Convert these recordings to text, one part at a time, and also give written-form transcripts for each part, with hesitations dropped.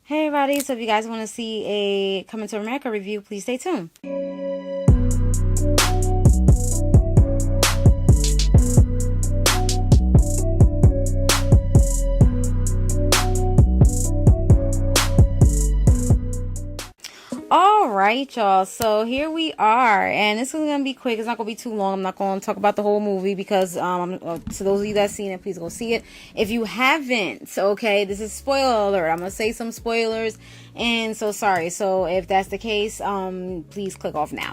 Hey everybody, so if you guys want to see a Coming to America review, please stay tuned. Alright, y'all, so here we are, and this is going to be quick. It's not going to be too long. I'm not going to talk about the whole movie because, to those of you that seen it, please go see it. If you haven't, okay, this is spoiler alert. I'm going to say some spoilers, and so sorry. So if that's the case, please click off now.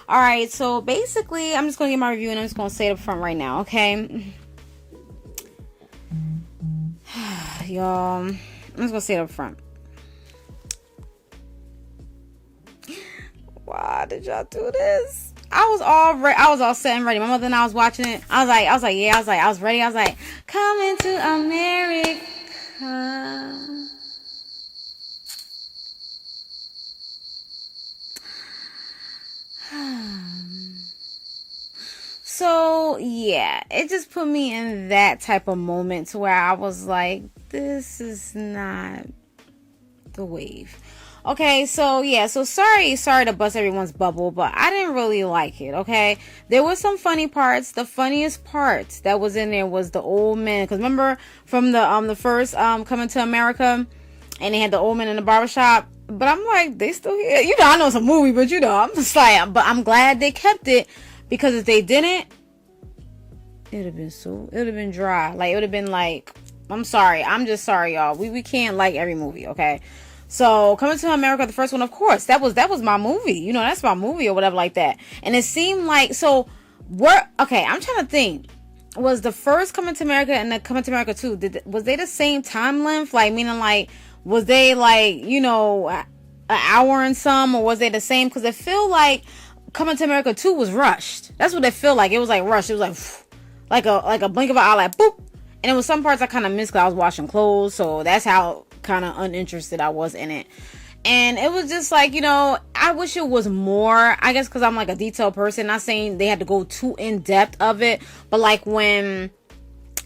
Alright, so basically, I'm just going to get my review, and I'm just going to say it up front right now, okay? Y'all, I'm just going to say it up front. Why did y'all do this? I was all set and ready. My mother and I was watching it. I was ready. I was like, coming to America. So yeah, it just put me in that type of moment to where I was like, this is not the wave. Okay, so yeah, so sorry to bust everyone's bubble, but I didn't really like it, okay? There were some funny parts. The funniest part that was in there was the old man, because remember from the first Coming to America, and they had the old man in the barbershop, but I'm like, they still here. You know, I know it's a movie, but you know, I'm just like, but I'm glad they kept it, because if they didn't, it would have been dry. Like, it would have been like, I'm sorry. I'm just sorry, y'all. We can't like every movie, okay? So, Coming to America, the first one, of course, that was my movie. You know, that's my movie or whatever like that. And it seemed like, so, okay, I'm trying to think. Was the first Coming to America and the Coming to America 2, was they the same time length? Like, meaning like, was they like, you know, an hour and some, or was they the same? Because I feel like Coming to America 2 was rushed. That's what it felt like. It was like rushed. It was like a blink of an eye, like boop. And it was some parts I kind of missed because I was washing clothes. So that's how kind of uninterested I was in it. And it was just like, you know, I wish it was more, I guess because I'm like a detailed person. Not saying they had to go too in depth of it, but like when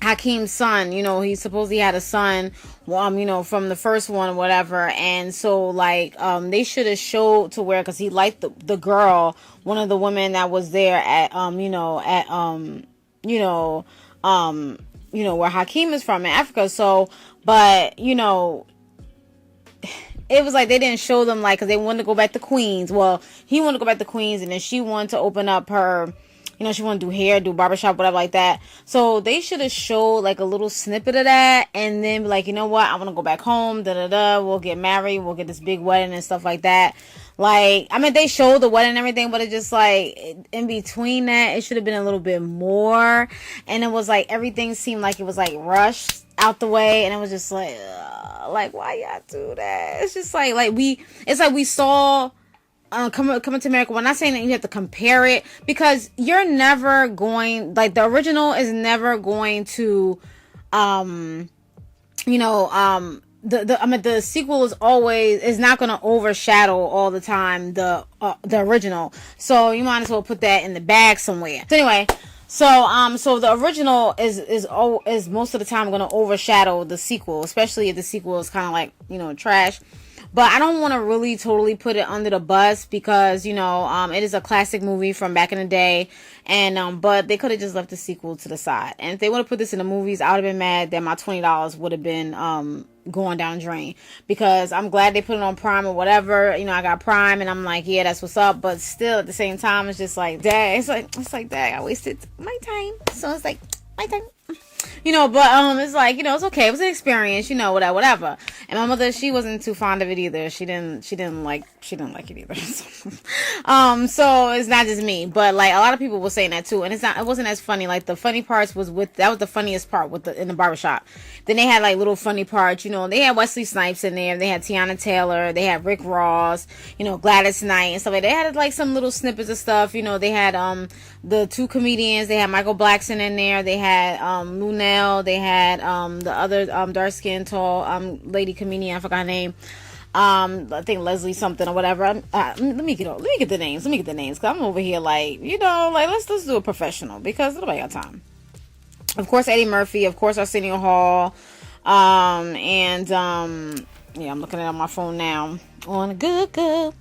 Hakeem's son, you know, he supposedly had a son, you know, from the first one or whatever. And so like, they should have showed to where, because he liked the girl, one of the women that was there at, where Hakeem is from in Africa. So, but, you know, it was like they didn't show them, like, because they wanted to go back to Queens. Well, he wanted to go back to Queens, and then she wanted to open up her, you know, she wanted to do hair, do barbershop, whatever like that. So they should have showed like a little snippet of that, and then be like, you know what, I want to go back home, we'll get married, we'll get this big wedding and stuff like that. Like, I mean, they showed the wedding and everything, but it just like, in between that, it should have been a little bit more. And it was like, everything seemed like it was like rushed out the way, and it was just like, why y'all do that? It's just like we saw coming to America. We're not saying that you have to compare it, because you're never going, like, the original is never going to, the sequel is not going to overshadow all the time the original. So you might as well put that in the bag somewhere. So anyway, so the original is most of the time going to overshadow the sequel, especially if the sequel is kind of like, you know, trash. But I don't want to really totally put it under the bus, because, you know, it is a classic movie from back in the day. And, but they could have just left the sequel to the side. And if they would have put this in the movies, I would have been mad that my $20 would have been, going down the drain, because I'm glad they put it on Prime or whatever. You know, I got Prime, and I'm like, yeah, that's what's up. But still, at the same time, it's just like, dang, it's like, dang, I wasted my time. So it's like, my time. You know, but it's like, you know, it's okay. It was an experience, you know, whatever. And my mother, she wasn't too fond of it either. She didn't like it either. So it's not just me, but like a lot of people were saying that too. And it wasn't as funny. Like, the funny parts was that was the funniest part in the barbershop. Then they had like little funny parts, you know, they had Wesley Snipes in there. They had Tiana Taylor. They had Rick Ross, you know, Gladys Knight and stuff like that. They had like some little snippets of stuff. You know, they had, the two comedians. They had Michael Blackson in there. They had, Lunel. They had, the other, dark skinned tall, lady comedian. I forgot her name. I think Leslie something or whatever. Let me get the names. Cause I'm over here like, you know, like, let's do a professional, because nobody got time. Of course, Eddie Murphy. Of course, Arsenio Hall. Yeah, I'm looking at it on my phone now. On good.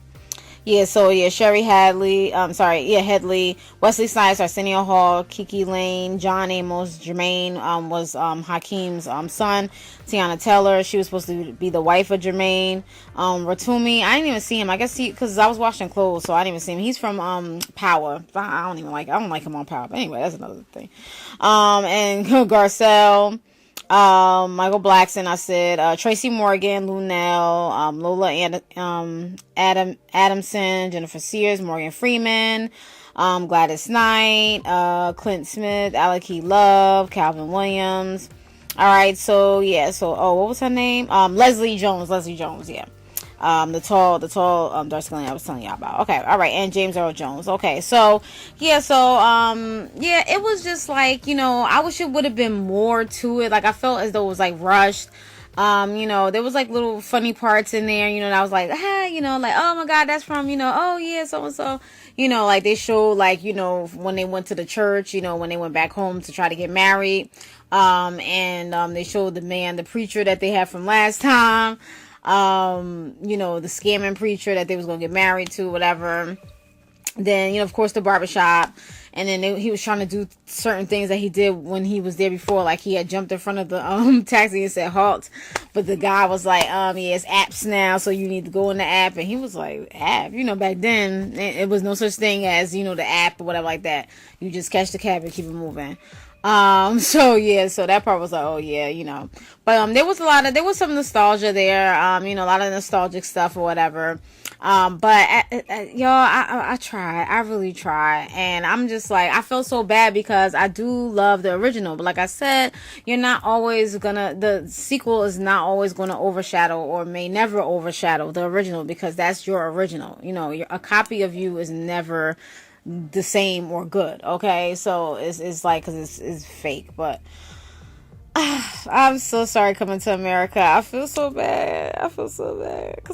Yeah, so yeah, Sherry Hadley, Headley, Wesley Snipes, Arsenio Hall, Kiki Lane, John Amos, Jermaine was Hakeem's son. Tiana Taylor, she was supposed to be the wife of Jermaine. Ratumi, I didn't even see him. I guess because I was washing clothes, so I didn't even see him. He's from Power. I don't like him on Power. But anyway, that's another thing. And Garcelle. Michael Blackson, I said, Tracy Morgan, Lunel, Lola Adamson, Jennifer Sears, Morgan Freeman, Gladys Knight, Clint Smith, Alec E. Love, Calvin Williams. All right, so yeah, what was her name? Leslie Jones, yeah. The tall, dark skin I was telling y'all about. Okay, all right, and James Earl Jones. Okay, so yeah, it was just like, I wish it would have been more to it. Like, I felt as though it was like rushed. There was like little funny parts in there, and I was like, like, oh my God, that's from, oh yeah, so and so, like they showed like, when they went to the church, when they went back home to try to get married, and they showed the preacher that they had from last time. The scamming preacher that they was gonna get married to, whatever. Then, of course, the barbershop. And then he was trying to do certain things that he did when he was there before. Like, he had jumped in front of the taxi and said, halt. But the guy was like, yeah, it's apps now, so you need to go in the app. And he was like, app? Back then, it was no such thing as, the app or whatever like that. You just catch the cab and keep it moving. So that part was like, oh yeah, but there was some nostalgia there, a lot of nostalgic stuff or whatever. But y'all, I try, I really try, and I'm just like, I feel so bad because I do love the original, but like I said, the sequel is not always gonna overshadow, or may never overshadow the original, because that's your original. A copy of you is never the same or good. Okay, so it's like, because it's fake. But I'm so sorry coming to America. I feel so bad because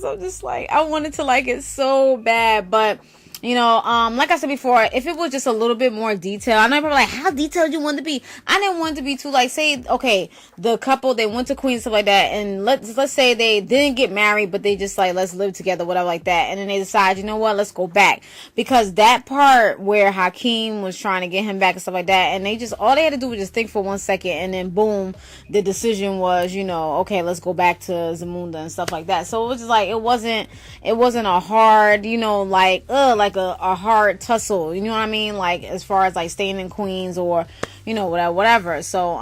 I'm just like, I wanted to like it so bad. But like I said before, if it was just a little bit more detailed, I know people are like, how detailed you want it to be? I didn't want it to be too, like, say, okay, the couple, they went to Queens, stuff like that, and let's say they didn't get married, but they just like, let's live together, whatever like that, and then they decide, let's go back, because that part where Hakeem was trying to get him back and stuff like that, and all they had to do was just think for 1 second, and then boom, the decision was, okay, let's go back to Zamunda and stuff like that. So it was just like, it wasn't a hard, like a hard tussle, you know what I mean, like as far as like staying in Queens or whatever. So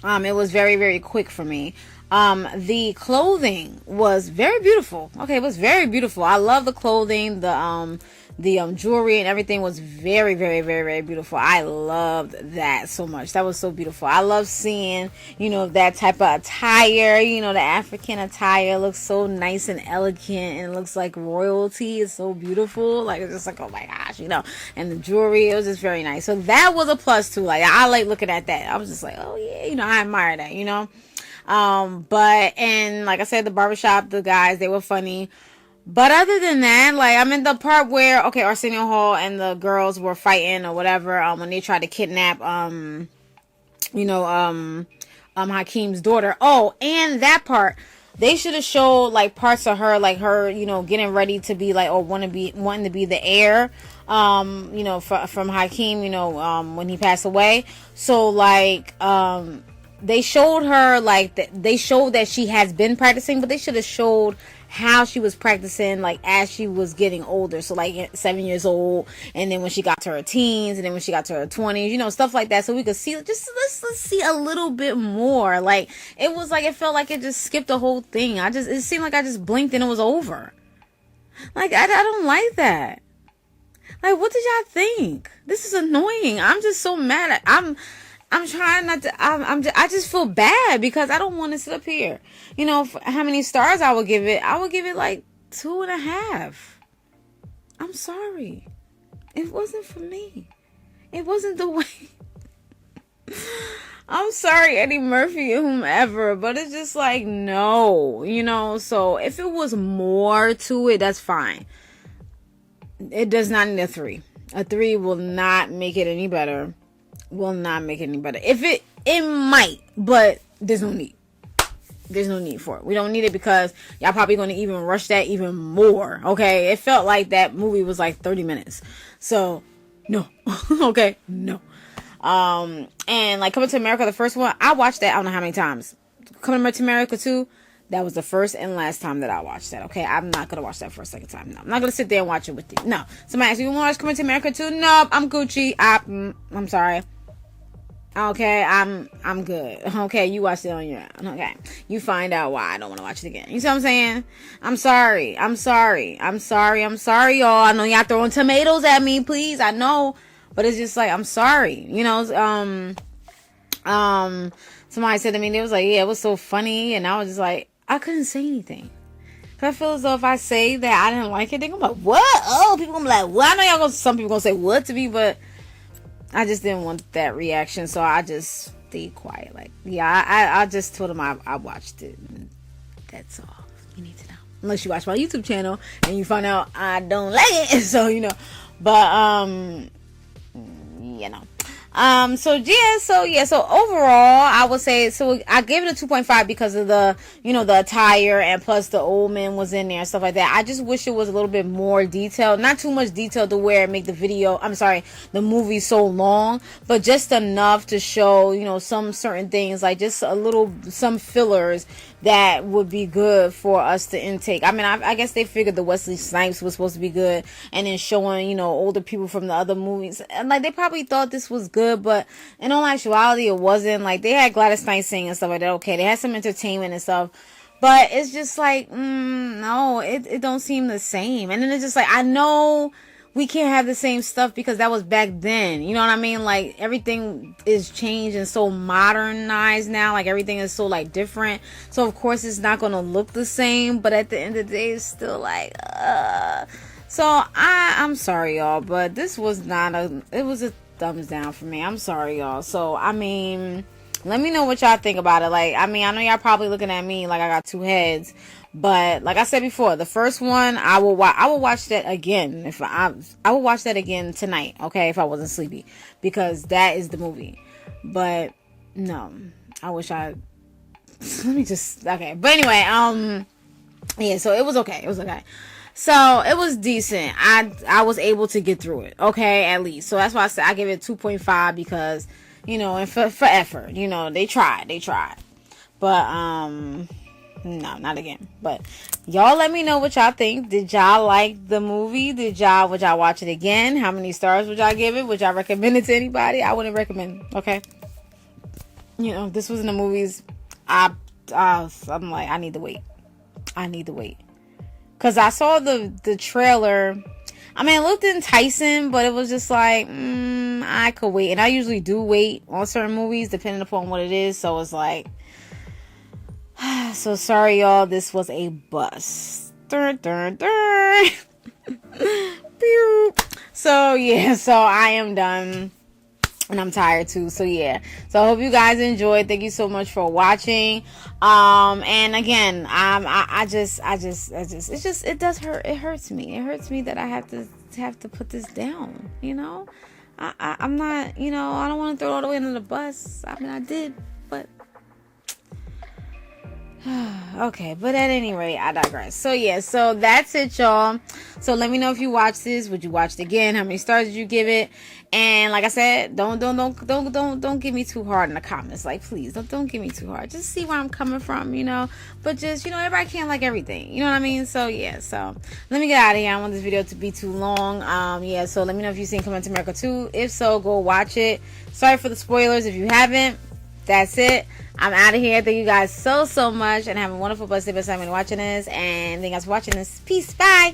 it was very, very quick for me. The clothing was very beautiful. Okay, it was very beautiful. I love the clothing. The jewelry and everything was very, very, very, very beautiful. I loved that so much. That was so beautiful. I love seeing, that type of attire. The African attire looks so nice and elegant, and it looks like royalty. It's so beautiful. Like, it's just like, oh my gosh, and the jewelry, it was just very nice. So that was a plus too. Like, I like looking at that. I was just like, oh yeah, I admire that, but, and like I said, the barbershop, the guys, they were funny. But other than that, like, I'm in the part where, okay, Arsenio Hall and the girls were fighting or whatever, when they tried to kidnap, Hakeem's daughter. Oh, and that part, they should have showed, like, parts of her, like, her, getting ready to be, like, or wanting to be the heir, from Hakeem, when he passed away. So, like, they showed her, like, they showed that she has been practicing, but they should have showed how she was practicing, like, as she was getting older. So, like, 7 years old, and then when she got to her teens, and then when she got to her 20s, stuff like that. So we could see, just let's see a little bit more. Like, it was like, it felt like it just skipped the whole thing. It seemed like I just blinked and it was over. Like, I don't like that. Like, what did y'all think? This is annoying. I'm just so mad. I'm trying not to, I just feel bad because I don't want to sit up here. How many stars I would give it? I would give it like 2.5. I'm sorry. It wasn't for me. It wasn't the way. I'm sorry, Eddie Murphy or whomever, but it's just like, no, so if it was more to it, that's fine. It does not need a 3. A 3 will not make it any better. Will not make it any better. If it might, but there's no need. There's no need for it. We don't need it because y'all probably going to even rush that even more. Okay. It felt like that movie was like 30 minutes. So no. Okay. No. And like Coming to America, the first one, I watched that I don't know how many times. Coming to America 2, that was the first and last time that I watched that. Okay. I'm not going to watch that for a second time. No. I'm not going to sit there and watch it with you. No. Somebody asks you, want to watch Coming to America 2? Nope. I'm Gucci. I'm sorry. Okay, I'm good. Okay, you watch it on your own. Okay, you find out why I don't want to watch it again. You see what I'm saying? I'm sorry, y'all. I know y'all throwing tomatoes at me, please. I know, but it's just like, I'm sorry. You know, somebody said to me, they was like, yeah, it was so funny, and I was just like, I couldn't say anything. Cause I feel as though if I say that I didn't like it, they're gonna be like, what? Oh, people gonna be like, well, I know some people gonna say what to me, but I just didn't want that reaction, so I just stayed quiet. Like, yeah, I just told them I watched it. And that's all you need to know. Unless you watch my YouTube channel and you find out I don't like it, so you know. But you know. So overall, I would say, so I gave it a 2.5 because of the, you know, the attire, and plus the old man was in there and stuff like that. I just wish it was a little bit more detailed, not too much detail to where it make the movie so long, but just enough to show, you know, some certain things, like just some fillers that would be good for us to intake. I mean, I guess they figured the Wesley Snipes was supposed to be good, and then showing, you know, older people from the other movies, and like they probably thought this was good, but in all actuality it wasn't. Like, they had Gladys Knight singing and stuff like that. Okay, they had some entertainment and stuff, but it's just like, no, it don't seem the same. And then it's just like, I know we can't have the same stuff because that was back then. You know what I mean? Like, everything is changed and so modernized now. Like, everything is so, like, different. So, of course, it's not going to look the same. But at the end of the day, it's still like, So, I'm sorry, y'all. But this was not it was a thumbs down for me. I'm sorry, y'all. So, I mean, let me know what y'all think about it. Like, I mean, I know y'all probably looking at me like I got two heads. But like I said before, the first one I will watch that again. If I will watch that again tonight, okay, if I wasn't sleepy, because that is the movie. But no, I wish I let me just okay. But anyway, yeah, so it was okay. So it was decent. I was able to get through it, okay, at least. So that's why I said I gave it 2.5 because, you know, and for effort, you know, they tried. But no, not again. But y'all let me know what y'all think. Did y'all like the movie? Would y'all watch it again? How many stars would y'all give it? Would y'all recommend it to anybody? I wouldn't recommend it, okay? You know, this was in the movies. I'm like, I need to wait. Because I saw the trailer. I mean, it looked enticing, but it was just like, I could wait. And I usually do wait on certain movies, depending upon what it is. So it's like, so sorry, y'all. This was a bust. So yeah, so I am done. And I'm tired too. So yeah. So I hope you guys enjoyed. Thank you so much for watching. And again, it does hurt. It hurts me. It hurts me that I have to put this down. You know, I'm not. You know, I don't want to throw it all the way under the bus. I mean, I did, but. Okay, but at any rate, I digress. So yeah, so that's it, y'all. So let me know if you watched this. Would you watch it again? How many stars did you give it? And like I said, don't give me too hard in the comments. Like, please, don't give me too hard. Just see where I'm coming from, you know. But just, you know, everybody can't like everything. You know what I mean? So yeah, so let me get out of here. I don't want this video to be too long. Yeah, so let me know if you've seen Coming to America 2. If so, go watch it. Sorry for the spoilers if you haven't. That's it. I'm out of here. Thank you guys so much, and have a wonderful, blessed day. Best time when watching this, and thank you guys for watching this. Peace. Bye.